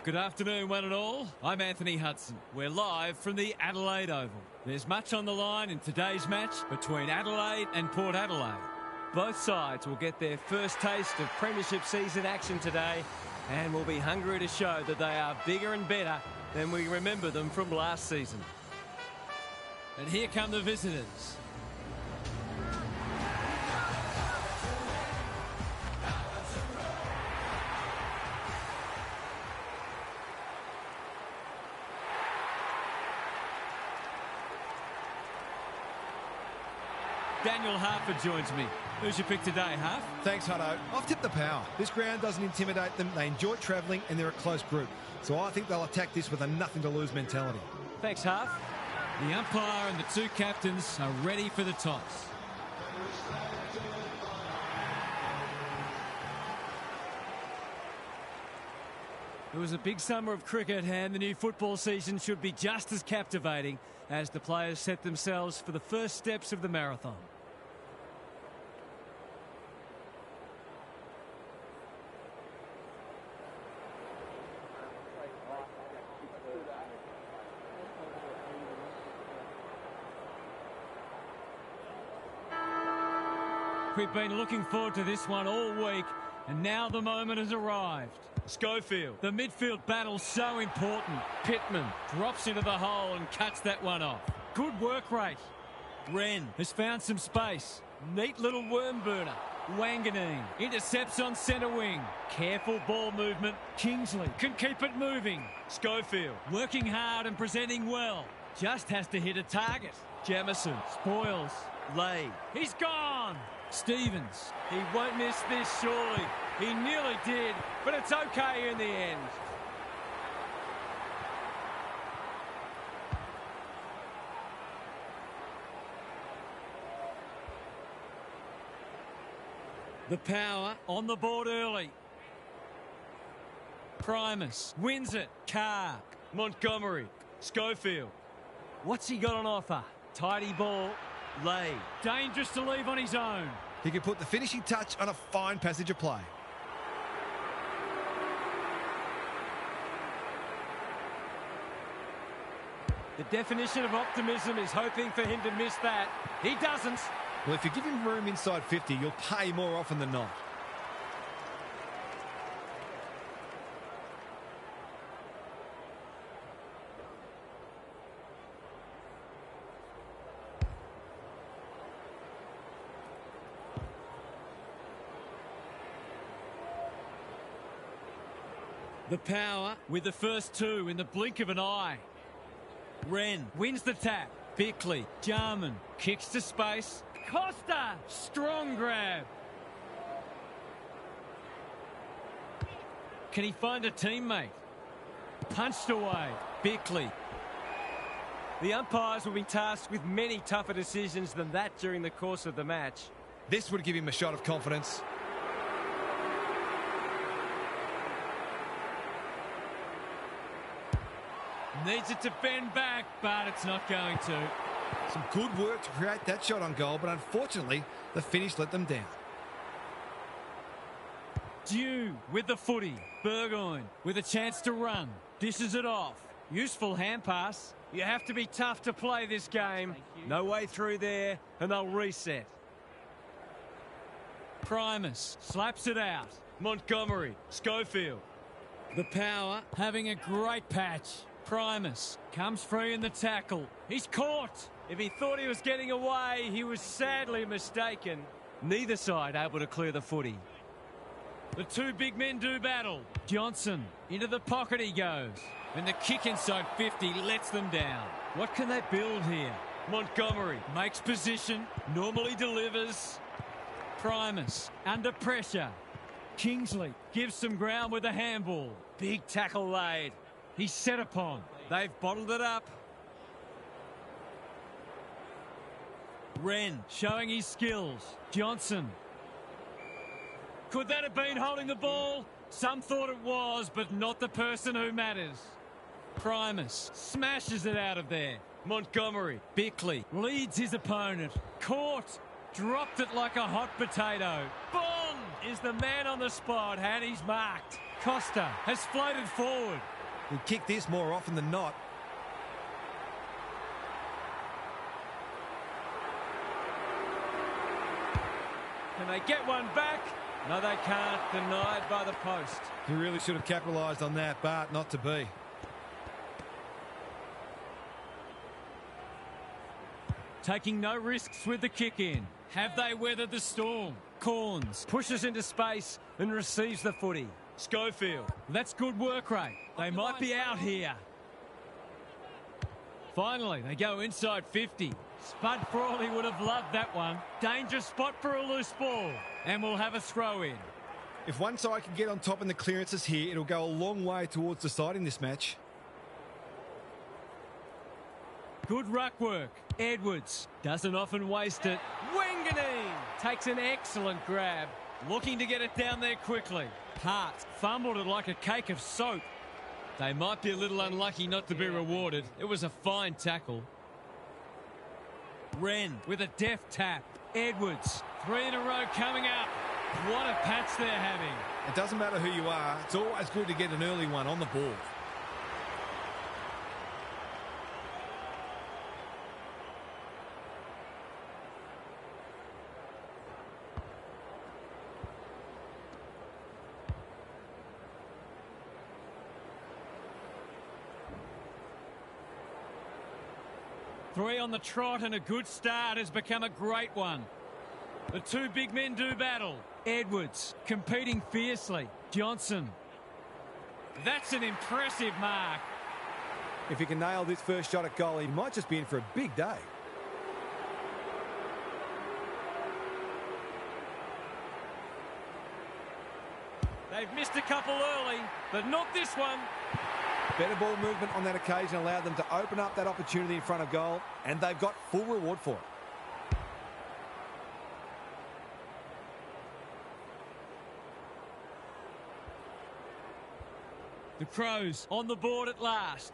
Good afternoon, one and all. I'm Anthony Hudson. We're live from the Adelaide Oval. There's much on the line in today's match between Adelaide and Port Adelaide. Both sides will get their first taste of Premiership season action today and will be hungry to show that they are bigger and better than we remember them from last season. And here come the visitors. Daniel Harford joins me. Who's your pick today, Harf? Thanks, Hutto. I've tipped the Power. This ground doesn't intimidate them. They enjoy travelling and they're a close group. So I think they'll attack this with a nothing-to-lose mentality. Thanks, Harf. The umpire and the two captains are ready for the toss. It was a big summer of cricket and the new football season should be just as captivating as the players set themselves for the first steps of the marathon. We've been looking forward to this one all week, and now the moment has arrived. Schofield, the midfield battle so important. Pittman drops into the hole and cuts that one off. Good work rate. Wren has found some space. Neat little worm burner. Wanganeen intercepts on centre wing. Careful ball movement. Kingsley can keep it moving. Schofield working hard and presenting well. Just has to hit a target. Jamieson spoils. Lay. He's gone. Stevens. He won't miss this, surely. He nearly did, but it's okay in the end. The Power on the board early. Primus wins it. Carr. Montgomery. Schofield. What's he got on offer? Tidy ball. Lay. Dangerous to leave on his own. He could put the finishing touch on a fine passage of play. The definition of optimism is hoping for him to miss that. He doesn't. Well, if you give him room inside 50, you'll pay more often than not. The Power with the first two in the blink of an eye. Wren wins the tap. Bickley, Jarman kicks to space. Costa, strong grab. Can he find a teammate? Punched away. Bickley. The umpires will be tasked with many tougher decisions than that during the course of the match. This would give him a shot of confidence. Needs it to bend back, but it's not going to. Some good work to create that shot on goal, but unfortunately, the finish let them down. Dew with the footy. Burgoyne with a chance to run. Dishes it off. Useful hand pass. You have to be tough to play this game. No way through there, and they'll reset. Primus slaps it out. Montgomery. Schofield. The Power having a great patch. Primus comes free in the tackle. He's caught. If he thought he was getting away, he was sadly mistaken. Neither side able to clear the footy. The two big men do battle. Johnson into the pocket he goes. And the kick inside 50 lets them down. What can they build here? Montgomery makes position. Normally delivers. Primus under pressure. Kingsley gives some ground with a handball. Big tackle laid. He's set upon. They've bottled it up. Wren showing his skills. Johnson. Could that have been holding the ball? Some thought it was, but not the person who matters. Primus smashes it out of there. Montgomery. Bickley leads his opponent. Caught. Dropped it like a hot potato. Bong! is the man on the spot, and he's marked. Costa has floated forward. He'll kick this more often than not. Can they get one back? No, they can't. Denied by the post. He really should have capitalised on that, but not to be. Taking no risks with the kick in. Have they weathered the storm? Corns pushes into space and receives the footy. Schofield. That's good work rate. They might be out here. Finally, they go inside 50. Spud Frawley would have loved that one. Dangerous spot for a loose ball. And we'll have a throw in. If one side can get on top in the clearances here, it'll go a long way towards deciding this match. Good ruck work. Edwards doesn't often waste it. Wanganeen takes an excellent grab. Looking to get it down there quickly. Hart fumbled it like a cake of soap. They might be a little unlucky not to be rewarded. It was a fine tackle. Wren with a deft tap. Edwards, 3 in a row coming up. What a patch they're having. It doesn't matter who you are. It's always good to get an early one on the board. Three on the trot, and a good start has become a great one. The two big men do battle. Edwards competing fiercely. Johnson. That's an impressive mark. If he can nail this first shot at goal, he might just be in for a big day. They've missed a couple early, but not this one. Better ball movement on that occasion allowed them to open up that opportunity in front of goal, and they've got full reward for it. The Crows on the board at last.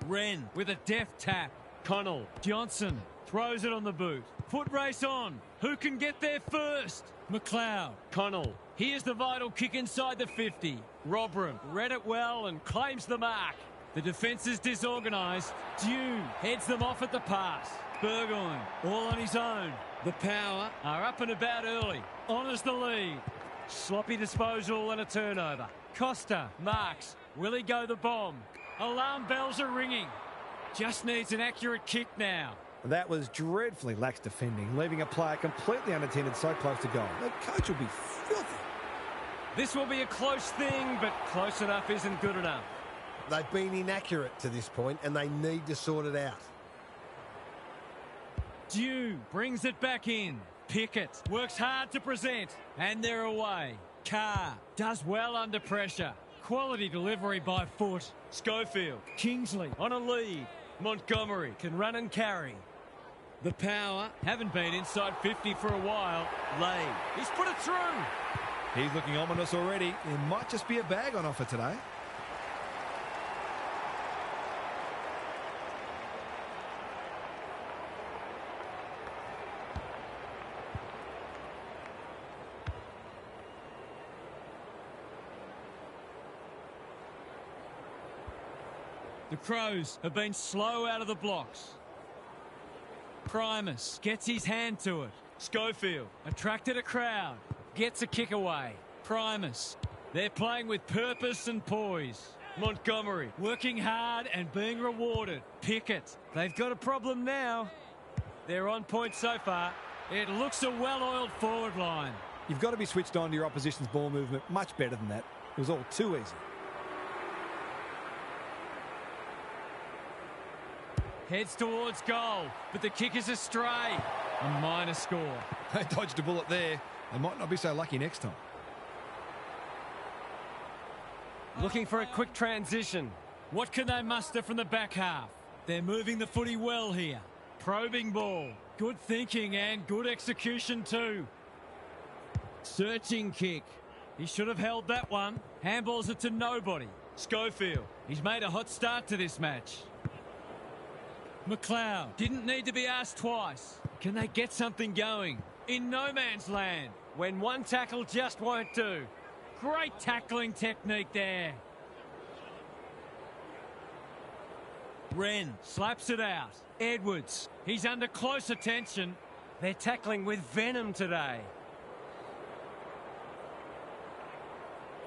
Wren with a deft tap. Connell. Johnson throws it on the boot. Foot race on. Who can get there first? McLeod. Connell. Here's the vital kick inside the 50. Robram read it well and claims the mark. The defence is disorganised. Dune heads them off at the pass. Burgoyne all on his own. The Power are up and about early. Honours the lead. Sloppy disposal and a turnover. Costa marks. Will he go the bomb? Alarm bells are ringing. Just needs an accurate kick now. That was dreadfully lax defending, leaving a player completely unattended so close to goal. The coach will be filthy. This will be a close thing, but close enough isn't good enough. They've been inaccurate to this point, and they need to sort it out. Dew brings it back in. Pickett works hard to present, and they're away. Carr does well under pressure. Quality delivery by foot. Schofield. Kingsley on a lead. Montgomery can run and carry. The Power haven't been inside 50 for a while. Lay. He's put it through. He's looking ominous already. It might just be a bag on offer today. The Crows have been slow out of the blocks. Primus gets his hand to it. Schofield attracted a crowd. Gets a kick away. Primus. They're playing with purpose and poise. Montgomery working hard and being rewarded. Pickett. They've got a problem now. They're on point so far. It looks a well-oiled forward line. You've got to be switched on to your opposition's ball movement much better than that. It was all too easy. Heads towards goal, but the kick is astray. A minor score. They dodged a bullet there. They might not be so lucky next time. Looking for a quick transition. What can they muster from the back half? They're moving the footy well here. Probing ball. Good thinking and good execution too. Searching kick. He should have held that one. Handballs it to nobody. Schofield. He's made a hot start to this match. McLeod didn't need to be asked twice. Can they get something going? in no man's land when one tackle just won't do. Great tackling technique there. Wren slaps it out. Edwards, he's under close attention. They're tackling with venom today.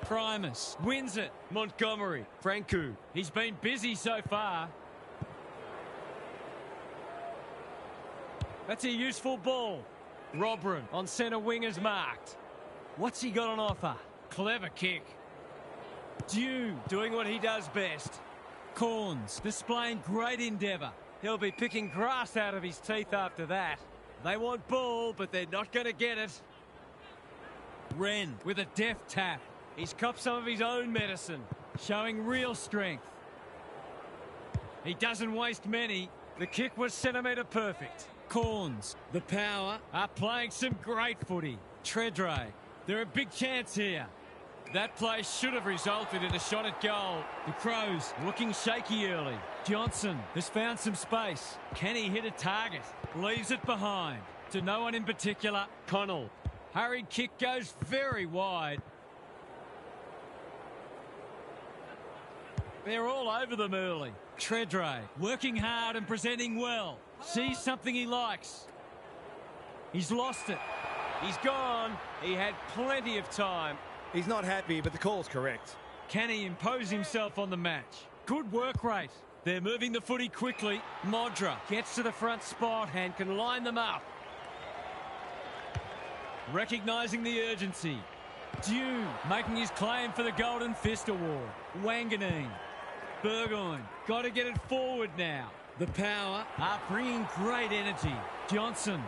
Primus wins it. Montgomery. Franku. He's been busy so far. That's a useful ball. Robran on centre wing is marked. What's he got on offer? Clever kick. Dew doing what he does best. Corns displaying great endeavour. He'll be picking grass out of his teeth after that. They want ball, but they're not going to get it. Wren with a deft tap. He's copped some of his own medicine, showing real strength. He doesn't waste many. The kick was centimetre perfect. Corns, the power, are playing some great footy. Tredray, they're a big chance here. That play should have resulted in a shot at goal. The Crows looking shaky early. Johnson has found some space. Can he hit a target? Leaves it behind. To no one in particular. Connell. Hurried kick goes very wide. They're all over them early. Tredray working hard and presenting well. Sees something he likes. He's lost it. He's gone. He had plenty of time. He's not happy, but the call's correct. Can he impose himself on the match? Good work rate. They're moving the footy quickly. Modra gets to the front spot and can line them up. Recognising the urgency. Dew making his claim for the Golden Fist Award. Wanganeen. Burgoyne got to get it forward now. The power are bringing great energy. Johnson.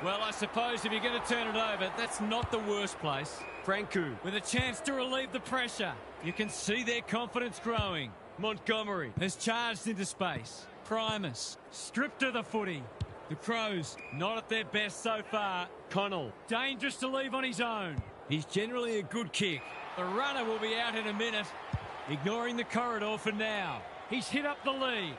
Well, I suppose if you're going to turn it over, that's not the worst place. Franku with a chance to relieve the pressure. You can see their confidence growing. Montgomery has charged into space. Primus stripped of the footy. The Crows not at their best so far. Connell dangerous to leave on his own. He's generally a good kick. The runner will be out in a minute. Ignoring the corridor for now. He's hit up the lead.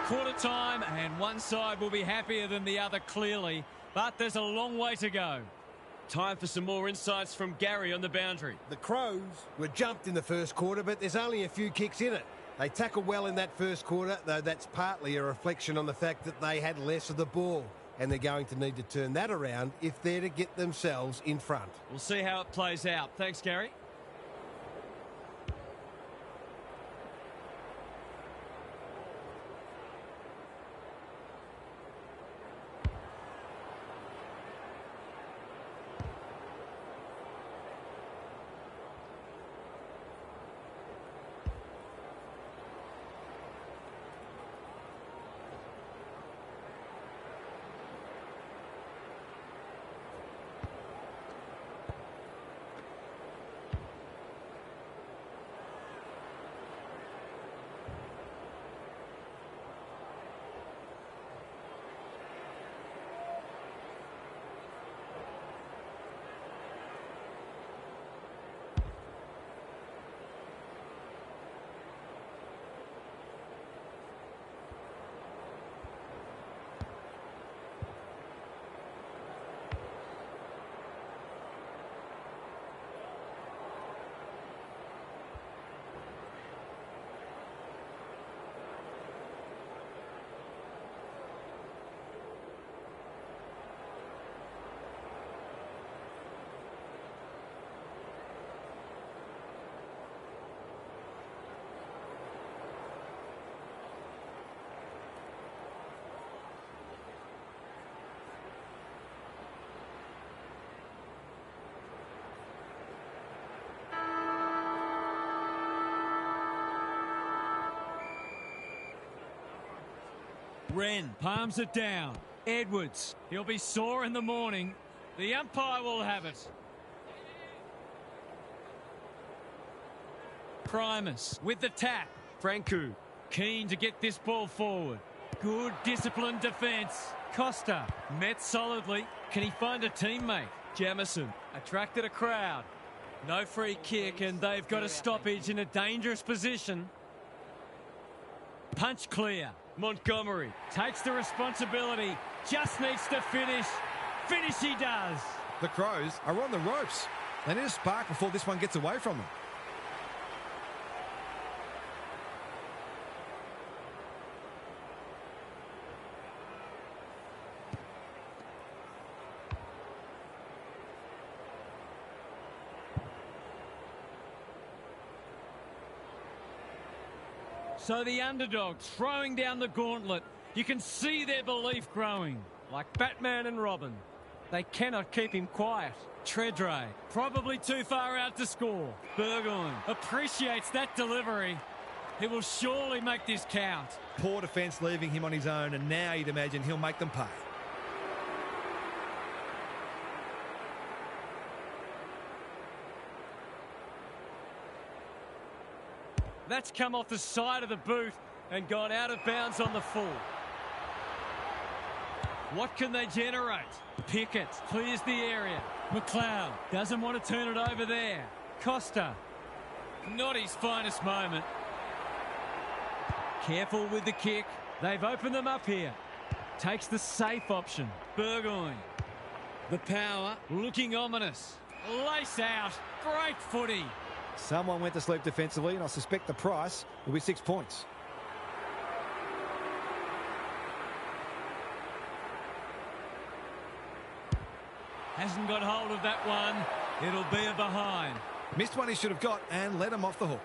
Quarter time, and one side will be happier than the other clearly, but there's a long way to go. Time for some more insights from Gary on the boundary. The Crows were jumped in the first quarter, but there's only a few kicks in it. They tackled well in that first quarter, though that's partly a reflection on the fact that they had less of the ball, and they're going to need to turn that around if they're to get themselves in front. We'll see how it plays out. Thanks, Gary. Wren palms it down. Edwards, he'll be sore in the morning. The umpire will have it. Primus with the tap. Franku keen to get this ball forward. Good disciplined defence. Costa met solidly. Can he find a teammate? Jamison attracted a crowd. No free kick, and they've got a stoppage in a dangerous position. Punch clear. Montgomery takes the responsibility, just needs to finish. Finish he does. The Crows are on the ropes. They need a spark before this one gets away from them. So the underdogs throwing down the gauntlet. You can see their belief growing. Like Batman and Robin. They cannot keep him quiet. Tredray, probably too far out to score. Burgoyne appreciates that delivery. He will surely make this count. Poor defence leaving him on his own, and now you'd imagine he'll make them pay. That's come off the side of the boot and gone out of bounds on the full. What can they generate? Pickett clears the area. McLeod doesn't want to turn it over there. Costa, not his finest moment. Careful with the kick. They've opened them up here. Takes the safe option. Burgoyne. The power looking ominous. Lace out. Great footy. Someone went to sleep defensively, and I suspect the price will be 6 points. Hasn't got hold of that one. It'll be a behind. Missed one he should have got and let him off the hook.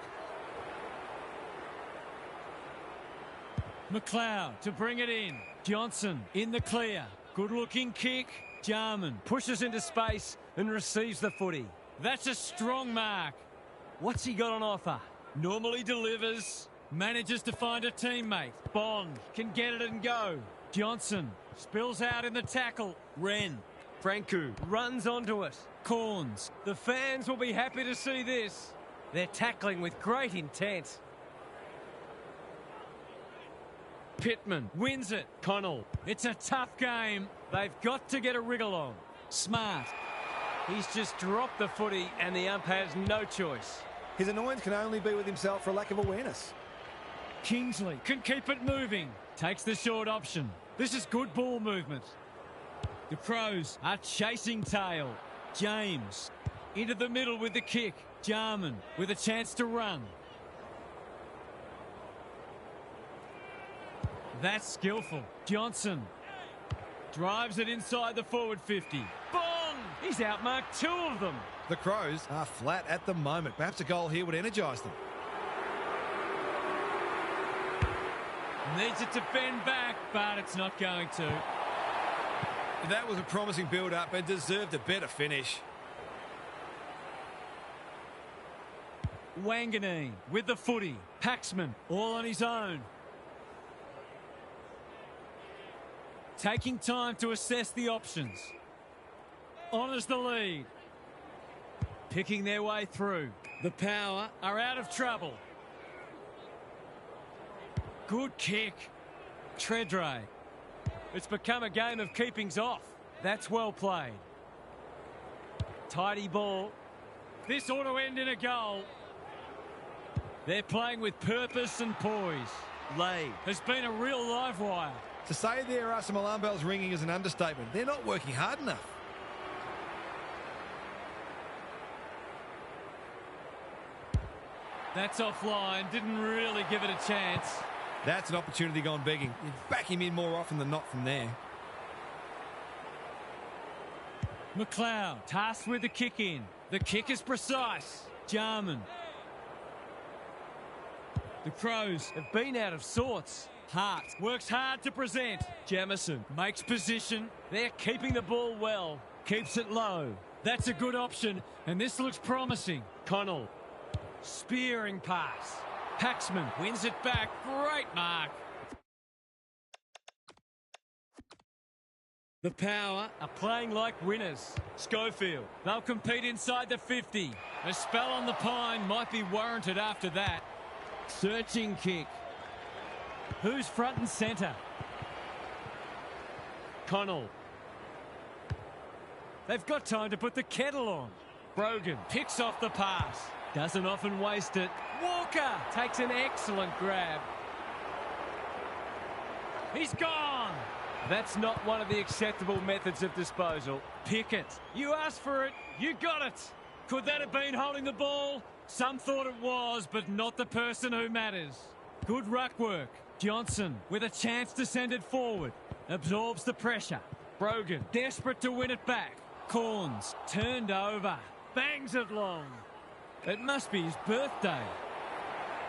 McLeod to bring it in. Johnson in the clear. Good looking kick. Jarman pushes into space and receives the footy. That's a strong mark. What's he got on offer? Normally delivers. Manages to find a teammate. Bond can get it and go. Johnson spills out in the tackle. Wren. Franku runs onto it. Corns. The fans will be happy to see this. They're tackling with great intent. Pittman wins it. Connell. It's a tough game. They've got to get a wriggle on. Smart. He's just dropped the footy and the ump has no choice. His annoyance can only be with himself for a lack of awareness. Kingsley can keep it moving. Takes the short option. This is good ball movement. The Crows are chasing tail. James into the middle with the kick. Jarman with a chance to run. That's skillful. Johnson drives it inside the forward 50. Bond! He's outmarked two of them. The Crows are flat at the moment. Perhaps a goal here would energise them. Needs it to bend back, but it's not going to. That was a promising build-up and deserved a better finish. Wanganeen with the footy. Paxman all on his own. Taking time to assess the options. Honours the lead. Picking their way through. The Power are out of trouble. Good kick. Tredray. It's become a game of keepings off. That's well played. Tidy ball. This ought to end in a goal. They're playing with purpose and poise. Lay has been a real live wire. To say there are some alarm bells ringing is an understatement. They're not working hard enough. That's offline. Didn't really give it a chance. That's an opportunity gone begging. You'd back him in more often than not from there. McLeod tasked with the kick in. The kick is precise. Jarman. The Crows have been out of sorts. Hart works hard to present. Jamison makes position. They're keeping the ball well. Keeps it low. That's a good option, and this looks promising. Connell. Spearing pass. Paxman wins it back. Great mark. The Power are playing like winners. Schofield. They'll compete inside the 50. A spell on the pine might be warranted after that. Searching kick. Who's front and centre? Connell. They've got time to put the kettle on. Brogan picks off the pass. Doesn't often waste it. Walker takes an excellent grab. He's gone. That's not one of the acceptable methods of disposal. Pick it. You asked for it. You got it. Could that have been holding the ball? Some thought it was, but not the person who matters. Good ruck work. Johnson with a chance to send it forward. Absorbs the pressure. Brogan desperate to win it back. Corns turned over. Bangs it long. It must be his birthday.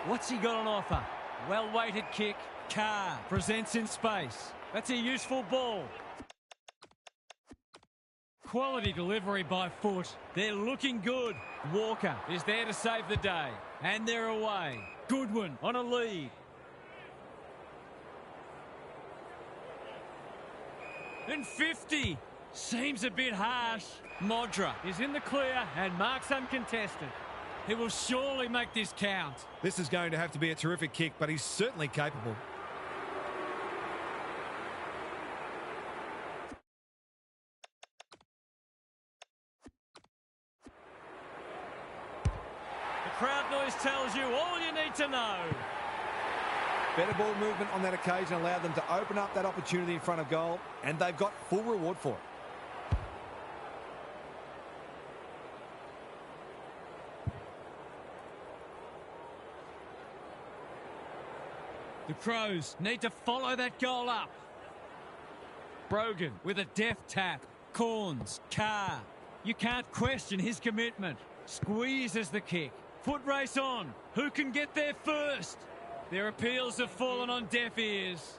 What's he got on offer? Well-weighted kick. Carr presents in space. That's a useful ball. Quality delivery by foot. They're looking good. Walker is there to save the day. And they're away. Goodwin on a lead. And 50. Seems a bit harsh. Modra is in the clear and marks uncontested. He will surely make this count. This is going to have to be a terrific kick, but he's certainly capable. The crowd noise tells you all you need to know. Better ball movement on that occasion allowed them to open up that opportunity in front of goal, and they've got full reward for it. The Crows need to follow that goal up. Brogan with a deft tap. Corns, Carr. You can't question his commitment. Squeezes the kick. Foot race on. Who can get there first? Their appeals have fallen on deaf ears.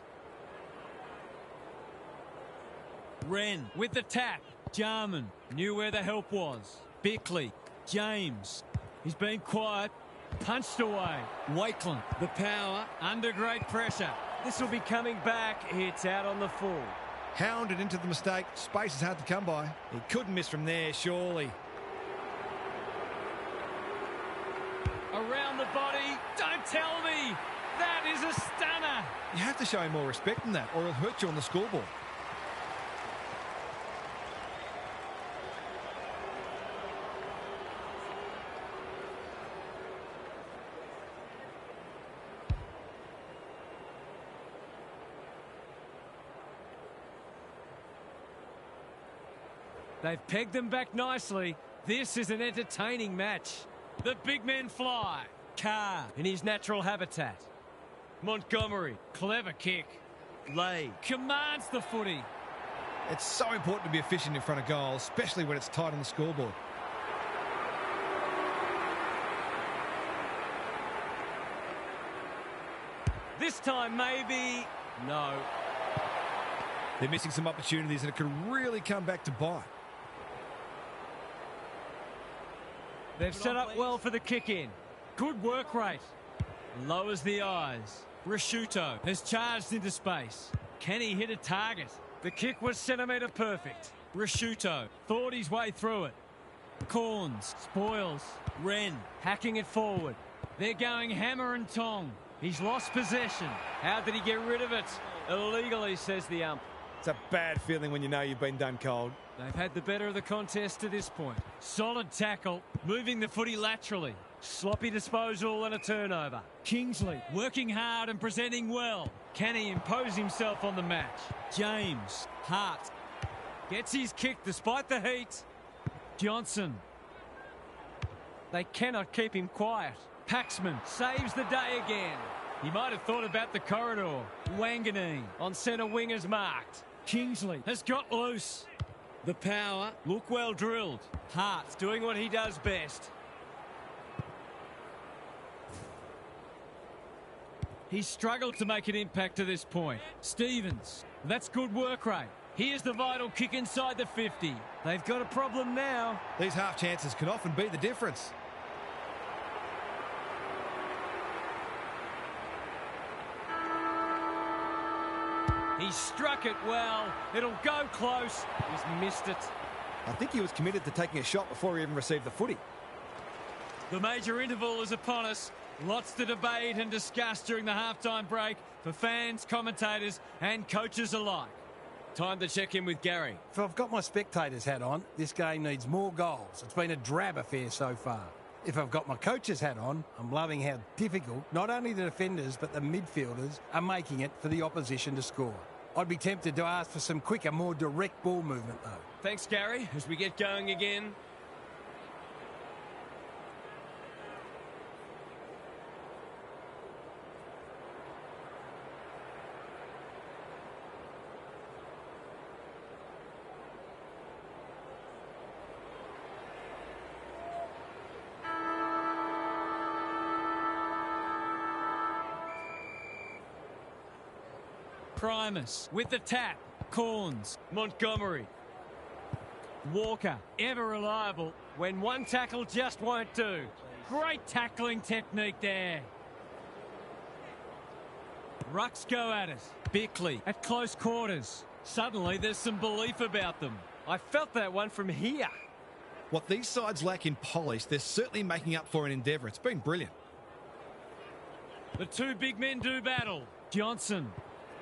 Wren with the tap. Jarman knew where the help was. Bickley. James. He's been quiet. Punched away. Wakeland, the power, under great pressure. This will be coming back. It's out on the full. Hounded into the mistake. Space is hard to come by. He couldn't miss from there, surely. Around the body. Don't tell me. That is a stunner. You have to show him more respect than that, or he'll hurt you on the scoreboard. They've pegged them back nicely. This is an entertaining match. The big men fly. Carr in his natural habitat. Montgomery, clever kick. Lay commands the footy. It's so important to be efficient in front of goal, especially when it's tight on the scoreboard. This time maybe. No. They're missing some opportunities and it could really come back to bite. They've set up well for the kick-in. Good work rate. Lowers the eyes. Rasciuto has charged into space. Can he hit a target? The kick was centimetre perfect. Rasciuto thought his way through it. Corns spoils. Wren hacking it forward. They're going hammer and tong. He's lost possession. How did he get rid of it? Illegally, says the ump. It's a bad feeling when you know you've been done cold. They've had the better of the contest to this point. Solid tackle, moving the footy laterally. Sloppy disposal and a turnover. Kingsley working hard and presenting well. Can he impose himself on the match? James, Hart, gets his kick despite the heat. Johnson. They cannot keep him quiet. Paxman saves the day again. He might have thought about the corridor. Wanganeen on centre wing is marked. Kingsley has got loose. The power, look well drilled. Hart's doing what he does best. He's struggled to make an impact to this point. Stevens, that's good work rate. Here's the vital kick inside the 50. They've got a problem now. These half chances can often be the difference. He struck it well. It'll go close. He's missed it. I think he was committed to taking a shot before he even received the footy. The major interval is upon us. Lots to debate and discuss during the halftime break for fans, commentators and coaches alike. Time to check in with Gary. If I've got my spectator's hat on, this game needs more goals. It's been a drab affair so far. If I've got my coach's hat on, I'm loving how difficult not only the defenders but the midfielders are making it for the opposition to score. I'd be tempted to ask for some quicker, more direct ball movement though. Thanks, Gary, as we get going again. Primus with the tap. Corns. Montgomery. Walker, ever reliable when one tackle just won't do. Great tackling technique there. Rucks go at it. Bickley at close quarters. Suddenly there's some belief about them. I felt that one from here. What these sides lack in polish, they're certainly making up for in endeavour. It's been brilliant. The two big men do battle. Johnson.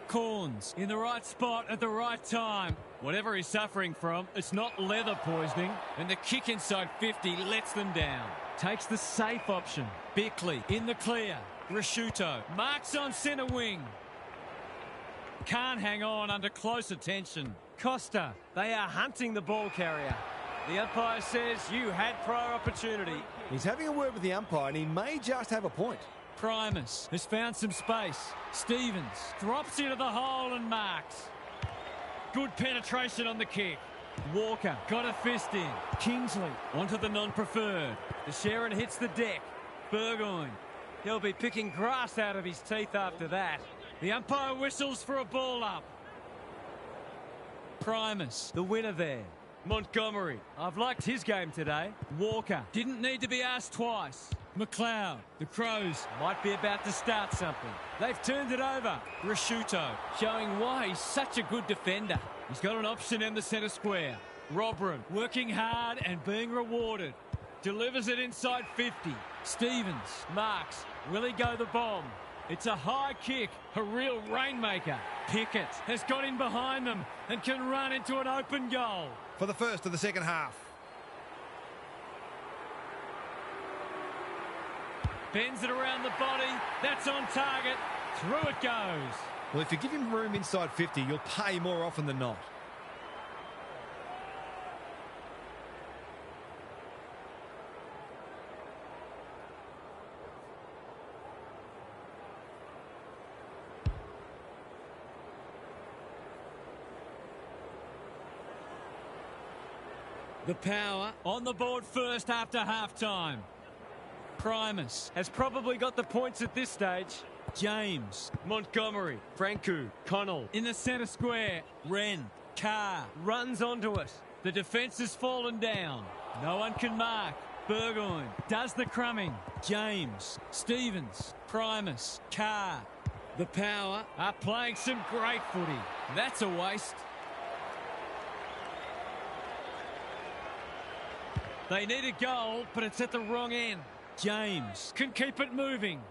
Corns in the right spot at the right time. Whatever he's suffering from, it's not leather poisoning, and the kick inside 50 lets them down. Takes the safe option. Bickley in the clear. Rasciuto marks on centre wing. Can't hang on under close attention. Costa, they are hunting the ball carrier. The umpire says you had prior opportunity. He's having a word with the umpire, and he may just have a point. Primus has found some space. Stevens drops into the hole and marks. Good penetration on the kick. Walker got a fist in. Kingsley onto the non-preferred. The Sharon hits the deck. Burgoyne. He'll be picking grass out of his teeth after that. The umpire whistles for a ball up. Primus, the winner there. Montgomery. I've liked his game today. Walker didn't need to be asked twice. McLeod, the Crows might be about to start something. They've turned it over. Rasciuto showing why he's such a good defender. He's got an option in the centre square. Robran working hard and being rewarded. Delivers it inside 50. Stevens marks. Will he go the bomb? It's a high kick, a real rainmaker. Pickett has got in behind them and can run into an open goal. For the first of the second half. Bends it around the body. That's on target. Through it goes. Well, if you give him room inside 50, you'll pay more often than not. The Power on the board first after half-time. Primus has probably got the points at this stage. James, Montgomery, Franku, Connell in the centre square. Wren, Carr runs onto it. The defence has fallen down. No one can mark. Burgoyne does the crumbing. James, Stevens, Primus, Carr. The Power are playing some great footy. That's a waste. They need a goal, but it's at the wrong end. James can keep it moving.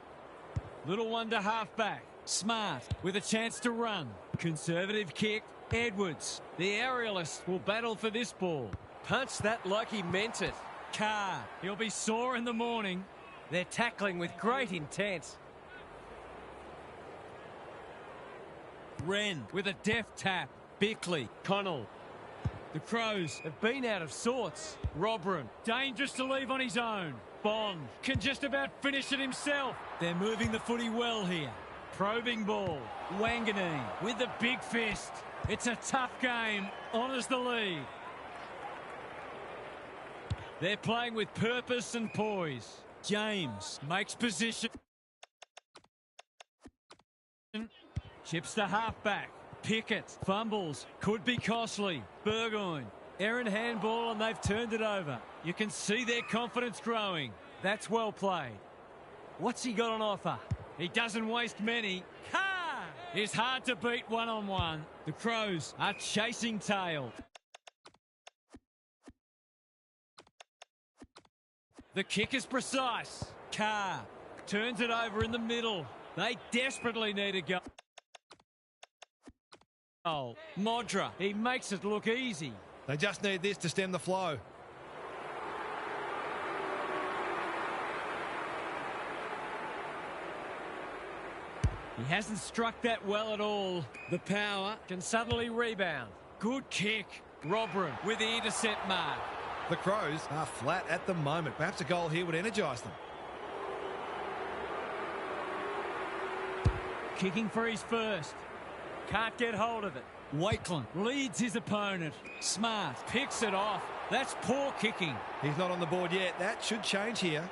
Little one to half-back. Smart with a chance to run. Conservative kick. Edwards, the aerialist, will battle for this ball. Punched that like he meant it. Carr, he'll be sore in the morning. They're tackling with great intent. Wren with a deft tap. Bickley, Connell. The Crows have been out of sorts. Robran, dangerous to leave on his own. Bond can just about finish it himself. They're moving the footy well here. Probing ball. Wanganeen with the big fist. It's a tough game. Honours the lead. They're playing with purpose and poise. James makes position. Chips to half-back. Pickett fumbles. Could be costly. Burgoyne. Errant handball and they've turned it over. You can see their confidence growing. That's well played. What's he got on offer? He doesn't waste many. Carr is hard to beat one-on-one. The Crows are chasing tail. The kick is precise. Carr turns it over in the middle. They desperately need a goal. Modra, he makes it look easy. They just need this to stem the flow. He hasn't struck that well at all. The power can suddenly rebound. Good kick. Robbery with the intercept mark. The Crows are flat at the moment. Perhaps a goal here would energise them. Kicking for his first. Can't get hold of it. Wakeland leads his opponent. Smart picks it off. That's poor kicking. He's not on the board yet. That should change here.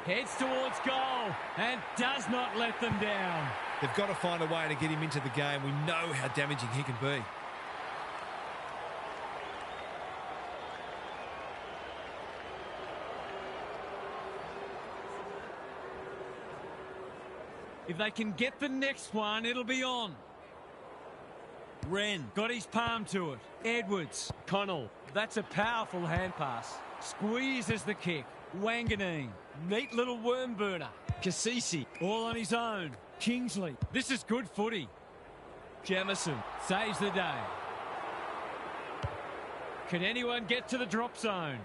Heads towards goal and does not let them down. They've got to find a way to get him into the game. We know how damaging he can be. If they can get the next one, it'll be on. Wren got his palm to it. Edwards. Connell. That's a powerful hand pass. Squeezes the kick. Wanganeen. Neat little worm burner. Cassisi. All on his own. Kingsley. This is good footy. Jamison saves the day. Can anyone get to the drop zone?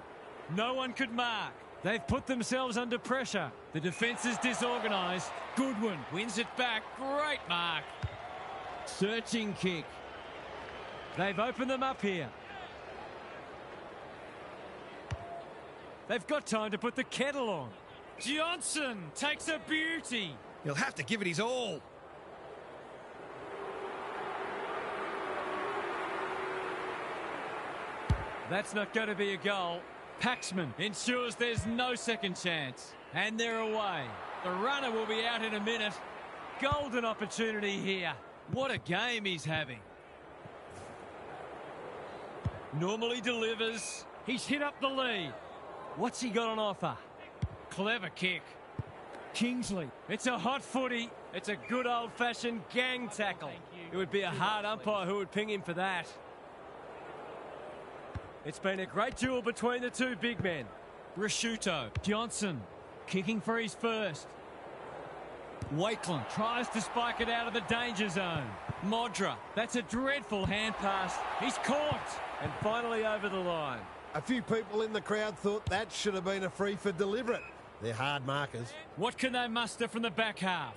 No one could mark. They've put themselves under pressure. The defence is disorganised. Goodwin wins it back. Great mark. Searching kick. They've opened them up here. They've got time to put the kettle on. Johnson takes a beauty. He'll have to give it his all. That's not going to be a goal. Paxman ensures there's no second chance. And they're away. The runner will be out in a minute. Golden opportunity here. What a game he's having. Normally delivers. He's hit up the lead. What's he got on offer? Clever kick. Kingsley. It's a hot footy. It's a good old-fashioned gang tackle. It would be a hard umpire who would ping him for that. It's been a great duel between the two big men. Rasciuto. Johnson kicking for his first. Wakeland tries to spike it out of the danger zone. Modra. That's a dreadful hand pass. He's caught. And finally over the line. A few people in the crowd thought that should have been a free for deliberate. They're hard markers. What can they muster from the back half?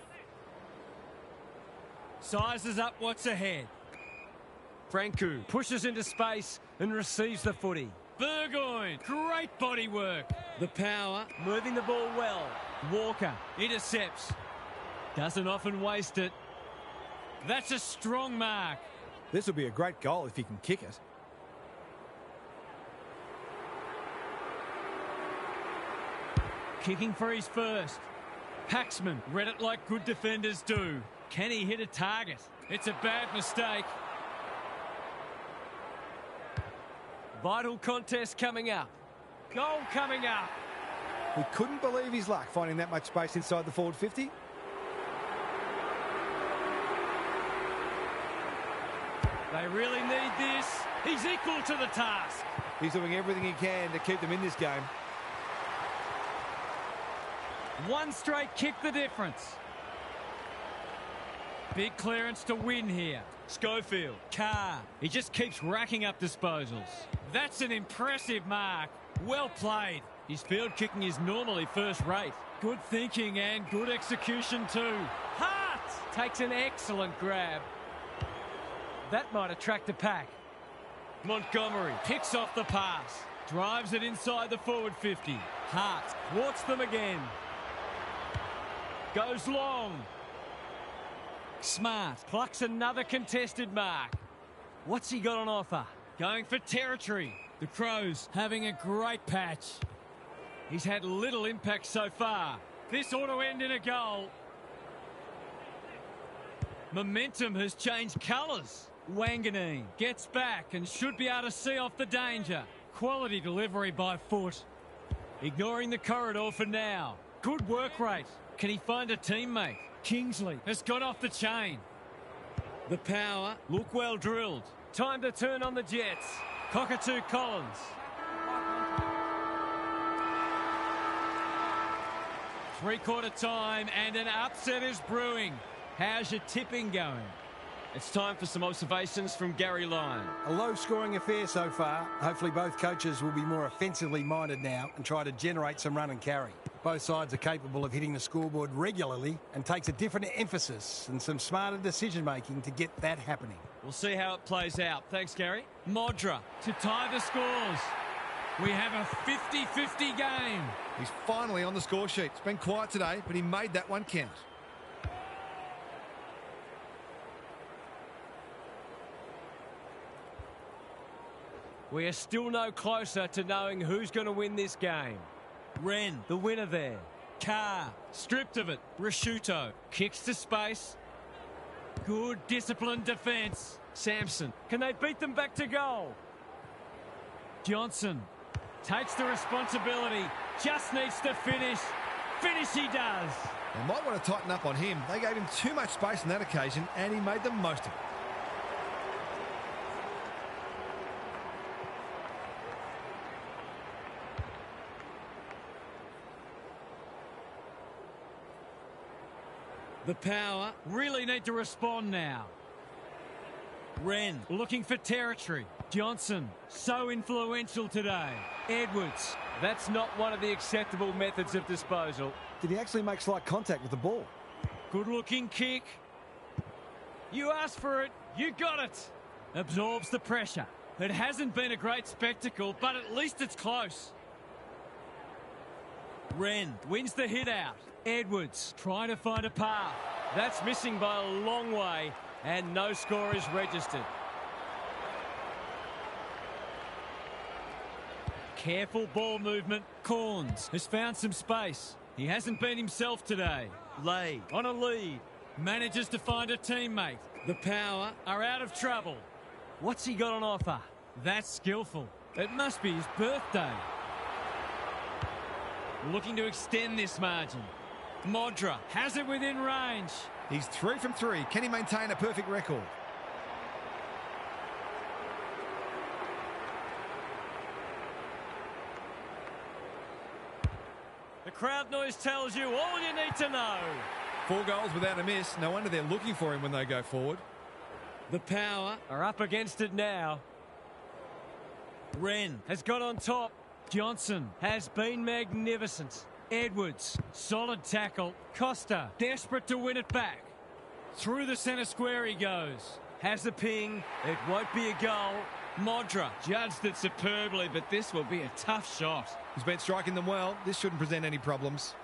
Sizes up what's ahead. Franku pushes into space and receives the footy. Burgoyne, great body work. The power, moving the ball well. Walker intercepts. Doesn't often waste it. That's a strong mark. This will be a great goal if he can kick it. Kicking for his first. Paxman read it like good defenders do. Can he hit a target? It's a bad mistake. Vital contest coming up. Goal coming up. We couldn't believe his luck finding that much space inside the forward 50. They really need this. He's equal to the task. He's doing everything he can to keep them in this game. One straight kick the difference. Big clearance to win here. Schofield. Carr. He just keeps racking up disposals. That's an impressive mark. Well played. His field kicking is normally first rate. Good thinking and good execution too. Hart takes an excellent grab. That might attract a pack. Montgomery picks off the pass. Drives it inside the forward 50. Hart thwarts them again. Goes long. Smart plucks another contested mark. What's he got on offer? Going for territory. The Crows having a great patch. He's had little impact so far. This ought to end in a goal. Momentum has changed colours. Wanganeen gets back and should be able to see off the danger. Quality delivery by foot. Ignoring the corridor for now. Good work rate. Can he find a teammate? Kingsley has got off the chain. The power, look well drilled. Time to turn on the Jets. Cockatoo Collins. Three-quarter time and an upset is brewing. How's your tipping going? It's time for some observations from Gary Lyon. A low-scoring affair so far. Hopefully both coaches will be more offensively minded now and try to generate some run and carry. Both sides are capable of hitting the scoreboard regularly and takes a different emphasis and some smarter decision-making to get that happening. We'll see how it plays out. Thanks, Gary. Modra to tie the scores. We have a 50-50 game. He's finally on the score sheet. It's been quiet today, but he made that one count. We are still no closer to knowing who's going to win this game. Wren, the winner there. Carr, stripped of it. Rashuto, kicks to space. Good disciplined defence. Sampson, can they beat them back to goal? Johnson takes the responsibility. Just needs to finish. Finish he does. They might want to tighten up on him. They gave him too much space on that occasion, and he made the most of it. The Power really need to respond now. Wren looking for territory. Johnson, so influential today. Edwards, that's not one of the acceptable methods of disposal. Did he actually make slight contact with the ball? Good looking kick. You asked for it, you got it. Absorbs the pressure. It hasn't been a great spectacle, but at least it's close. Wren wins the hit out. Edwards trying to find a path. That's missing by a long way, and no score is registered. Careful ball movement. Corns has found some space. He hasn't been himself today. Lay on a lead. Manages to find a teammate. The Power are out of trouble. What's he got on offer? That's skillful. It must be his birthday. Looking to extend this margin. Modra has it within range. He's 3 from 3. Can he maintain a perfect record? The crowd noise tells you all you need to know. 4 goals without a miss. No wonder they're looking for him when they go forward. The Power are up against it now. Wren has got on top. Johnson has been magnificent. Edwards, solid tackle. Costa, desperate to win it back. Through the centre square he goes. Has a ping. It won't be a goal. Modra judged it superbly, but this will be a tough shot. He's been striking them well. This shouldn't present any problems.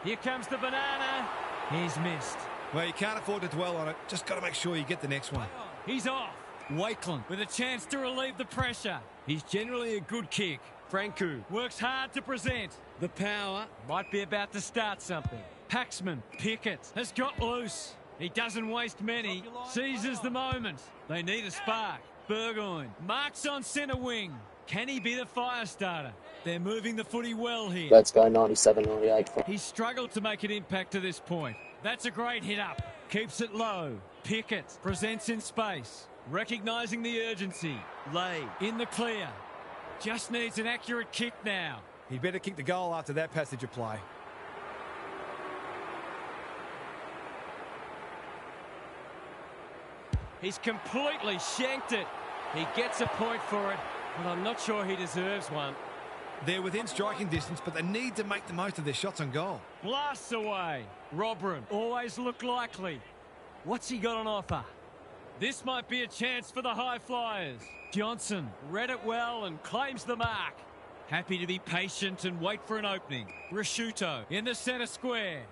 Here comes the banana. He's missed. Well, you can't afford to dwell on it. Just got to make sure you get the next one. He's off. Wakeland with a chance to relieve the pressure. He's generally a good kick. Franku works hard to present. The Power might be about to start something. Paxman, Pickett has got loose. He doesn't waste many. Seizes the moment. They need a spark. Burgoyne marks on centre wing. Can he be the fire starter? They're moving the footy well here. Let's go 97-98. He's struggled to make an impact to this point. That's a great hit up. Keeps it low. Pickett presents in space. Recognising the urgency. Lay in the clear. Just needs an accurate kick now. He'd better kick the goal after that passage of play. He's completely shanked it. He gets a point for it, but I'm not sure he deserves one. They're within striking distance, but they need to make the most of their shots on goal. Blasts away. Robran always look likely. What's he got on offer? This might be a chance for the high flyers. Johnson read it well and claims the mark. Happy to be patient and wait for an opening. Rashuto in the centre square.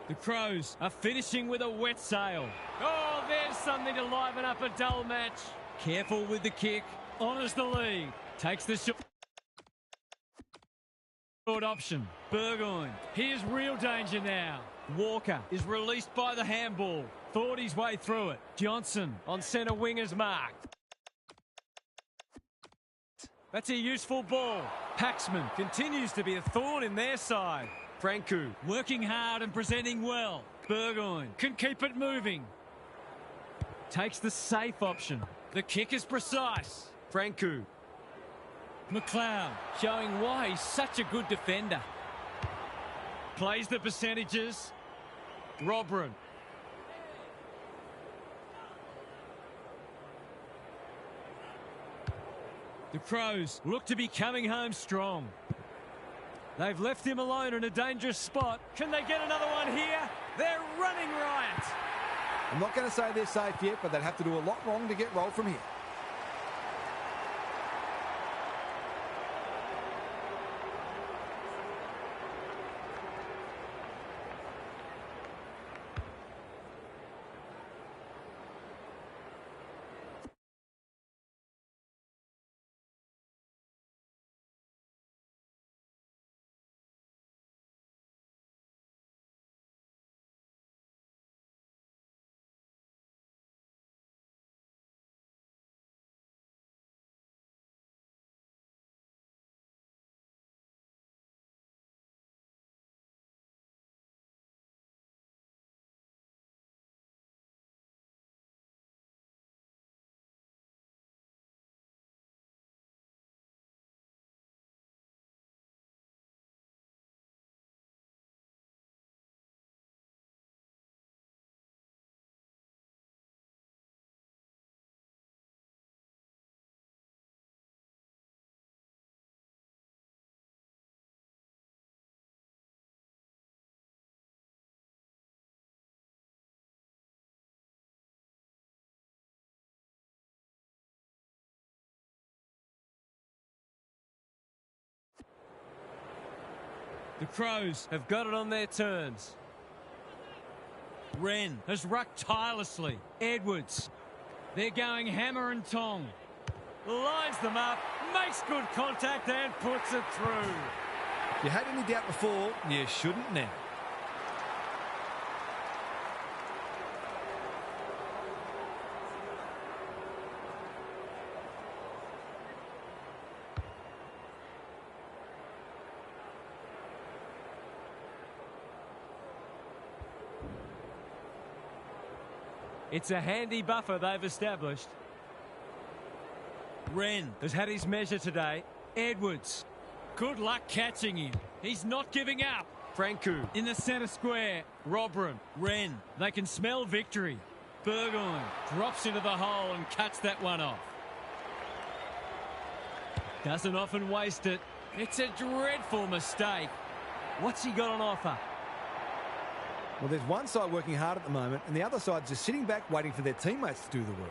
The Crows are finishing with a wet sail. Oh, there's something to liven up a dull match. Careful with the kick. Honours the lead. Takes the short option. Burgoyne. Here's real danger now. Walker is released by the handball. Thought his way through it. Johnson on centre winger's mark. That's a useful ball. Paxman continues to be a thorn in their side. Franku working hard and presenting well. Burgoyne can keep it moving. Takes the safe option. The kick is precise. Franku. McLeod showing why he's such a good defender. Plays the percentages. Robran. The Crows look to be coming home strong. They've left him alone in a dangerous spot. Can they get another one here? They're running riot. I'm not going to say they're safe yet, but they'd have to do a lot wrong to get rolled from here. The Crows have got it on their terms. Wren has rucked tirelessly. Edwards. They're going hammer and tong. Lines them up, makes good contact and puts it through. If you had any doubt before, you shouldn't now. It's a handy buffer they've established. Wren has had his measure today. Edwards. Good luck catching him. He's not giving up. Franku in the centre square. Robran. Wren. They can smell victory. Burgoyne drops into the hole and cuts that one off. Doesn't often waste it. It's a dreadful mistake. What's he got on offer? Well, there's one side working hard at the moment, and the other side just sitting back waiting for their teammates to do the work.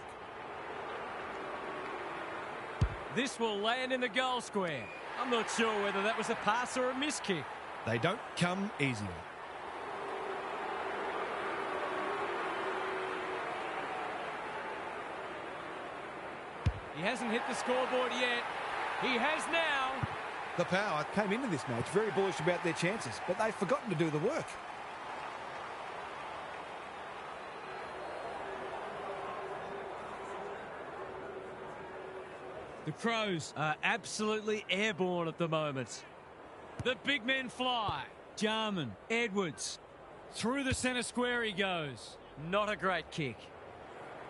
This will land in the goal square. I'm not sure whether that was a pass or a miss kick. They don't come easily. He hasn't hit the scoreboard yet. He has now. The Power came into this match very bullish about their chances, but they've forgotten to do the work. The Crows are absolutely airborne at the moment. The big men fly. Jarman, Edwards. Through the centre square he goes. Not a great kick.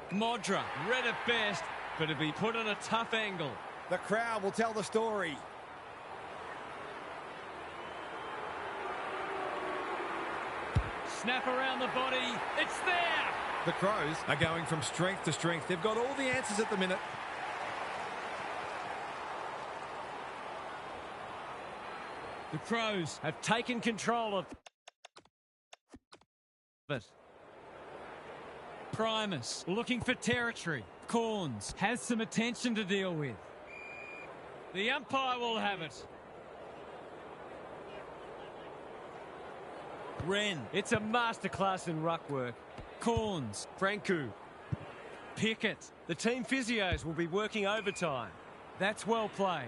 Modra, read at best, but it'll be put on a tough angle. The crowd will tell the story. Snap around the body. It's there. The Crows are going from strength to strength. They've got all the answers at the minute. The Crows have taken control of it. Primus looking for territory. Corns has some attention to deal with. The umpire will have it. Wren, it's a masterclass in ruck work. Corns, Franku. Pickett, the team physios will be working overtime. That's well played.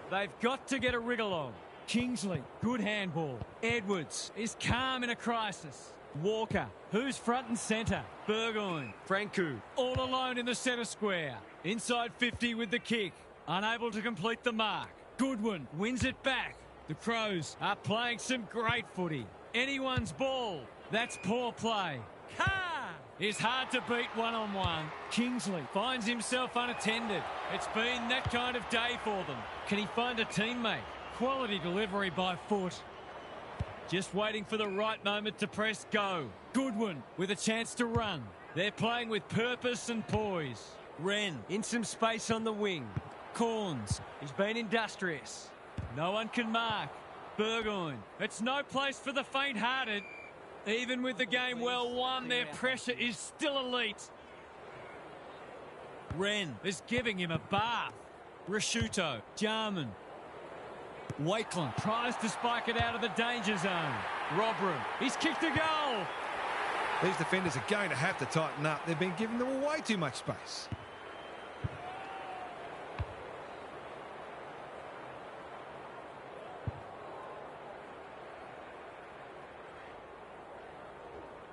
They've got to get a wriggle on. Kingsley, good handball. Edwards is calm in a crisis. Walker, who's front and centre? Burgoyne, Franku, all alone in the centre square. Inside 50 with the kick. Unable to complete the mark. Goodwin wins it back. The Crows are playing some great footy. Anyone's ball. That's poor play. Carr is hard to beat one-on-one. Kingsley finds himself unattended. It's been that kind of day for them. Can he find a teammate? Quality delivery by foot. Just waiting for the right moment to press go. Goodwin with a chance to run. They're playing with purpose and poise. Wren in some space on the wing. Corns. He's been industrious. No one can mark. Burgoyne. It's no place for the faint-hearted. Even with the game well won, their pressure is still elite. Wren is giving him a bath. Rasciuto. Jarman. Wakeland tries to spike it out of the danger zone. Robram. He's kicked a goal. These defenders are going to have to tighten up. They've been giving them way too much space.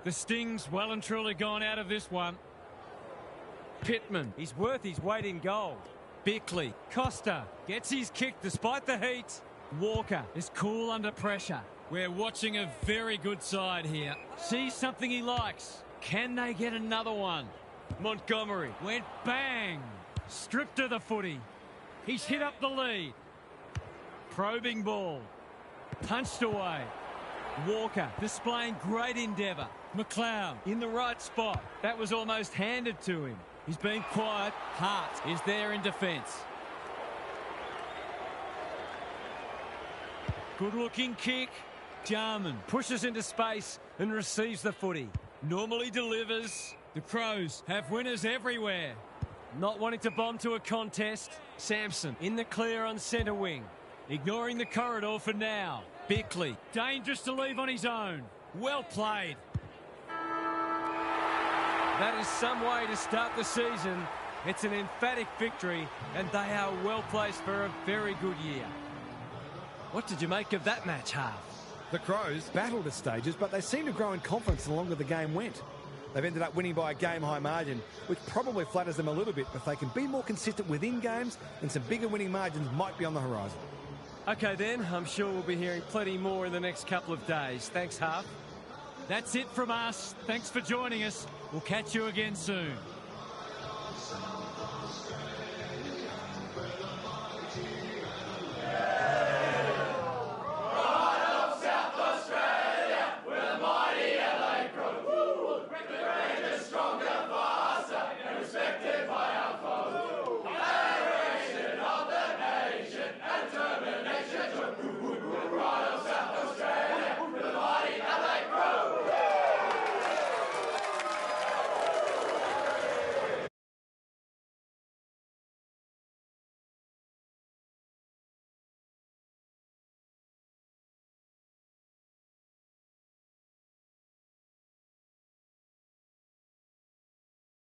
The Sting's well and truly gone out of this one. Pittman, he's worth his weight in gold. Bickley, Costa gets his kick despite the heat. Walker is cool under pressure. We're watching a very good side here. Sees something he likes. Can they get another one? Montgomery went bang. Stripped of the footy. He's hit up the lead. Probing ball. Punched away. Walker displaying great endeavour. McLeod in the right spot. That was almost handed to him. He's been quiet. Hart is there in defence. Good looking kick. Jarman pushes into space and receives the footy. Normally delivers. The Crows have winners everywhere. Not wanting to bomb to a contest. Sampson in the clear on centre wing. Ignoring the corridor for now. Bickley, dangerous to leave on his own. Well played. That is some way to start the season. It's an emphatic victory, and they are well placed for a very good year. What did you make of that match, Half? The Crows battled at stages, but they seemed to grow in confidence the longer the game went. They've ended up winning by a game-high margin, which probably flatters them a little bit. But if they can be more consistent within games, then some bigger winning margins might be on the horizon. OK, then. I'm sure we'll be hearing plenty more in the next couple of days. Thanks, Half. That's it from us. Thanks for joining us. We'll catch you again soon.